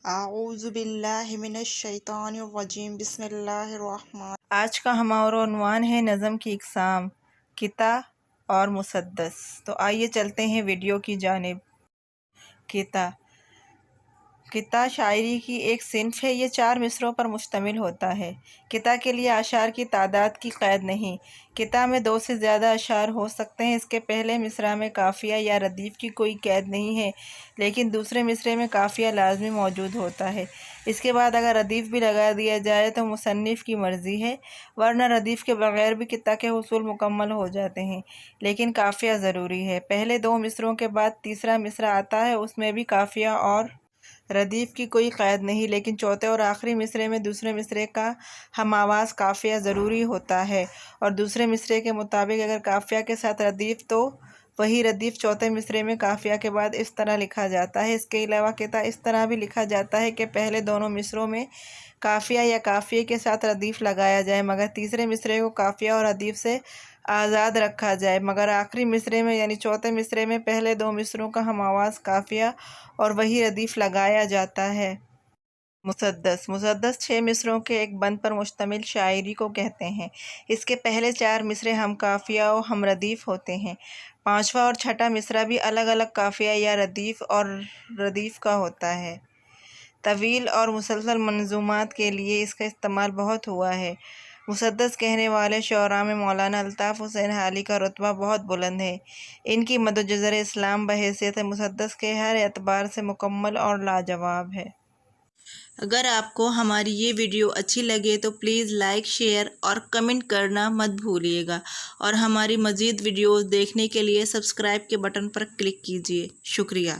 اعوذ باللہ من الشیطان الرجیم بسم اللہ الرحمن۔ آج کا ہمارا عنوان ہے نظم کی اقسام، قطع اور مسدس۔ تو آئیے چلتے ہیں ویڈیو کی جانب۔ قطع شاعری کی ایک صنف ہے۔ یہ 4 مصرعوں پر مشتمل ہوتا ہے۔ قطع کے لیے اشعار کی تعداد کی قید نہیں۔ قطع میں 2 سے زیادہ اشعار ہو سکتے ہیں۔ اس کے پہلے مصرع میں قافیہ یا ردیف کی کوئی قید نہیں ہے، لیکن دوسرے مصرعے میں قافیہ لازمی موجود ہوتا ہے۔ اس کے بعد اگر ردیف بھی لگا دیا جائے تو مصنف کی مرضی ہے، ورنہ ردیف کے بغیر بھی قطع کے حصول مکمل ہو جاتے ہیں، لیکن قافیہ ضروری ہے۔ پہلے 2 مصرعوں کے بعد تیسرا مصرع آتا ہے، اس میں بھی قافیہ اور ردیف کی کوئی قید نہیں، لیکن چوتھے اور آخری مصرعے میں دوسرے مصرعے کا ہم آواز قافیہ ضروری ہوتا ہے، اور دوسرے مصرعے کے مطابق اگر قافیہ کے ساتھ ردیف تو وہی ردیف چوتھے مصرعے میں قافیہ کے بعد اس طرح لکھا جاتا ہے۔ اس کے علاوہ قطع اس طرح بھی لکھا جاتا ہے کہ پہلے دونوں مصرعوں میں قافیہ یا قافیے کے ساتھ ردیف لگایا جائے، مگر تیسرے مصرعے کو قافیہ اور ردیف سے آزاد رکھا جائے، مگر آخری مصرعے میں یعنی چوتھے مصرعے میں پہلے 2 مصرعوں کا ہم آواز قافیہ اور وہی ردیف لگایا جاتا ہے۔ مسدس 6 مصرعوں کے ایک بند پر مشتمل شاعری کو کہتے ہیں۔ اس کے پہلے 4 مصرعے ہم قافیہ و ہم ردیف ہوتے ہیں۔ 5واں اور 6واں مصرع بھی الگ الگ قافیہ یا ردیف اور ردیف کا ہوتا ہے۔ طویل اور مسلسل منظومات کے لیے اس کا استعمال بہت ہوا ہے۔ مسدس کہنے والے شعراء میں مولانا الطاف حسین حالی کا رتبہ بہت بلند ہے۔ ان کی مد جزر اسلام بحیثیت مسدس کے ہر اعتبار سے مکمل اور لاجواب ہے۔ اگر آپ کو ہماری یہ ویڈیو اچھی لگے تو پلیز لائک، شیئر اور کمنٹ کرنا مت بھولیے گا، اور ہماری مزید ویڈیوز دیکھنے کے لیے سبسکرائب کے بٹن پر کلک کیجیے۔ شکریہ۔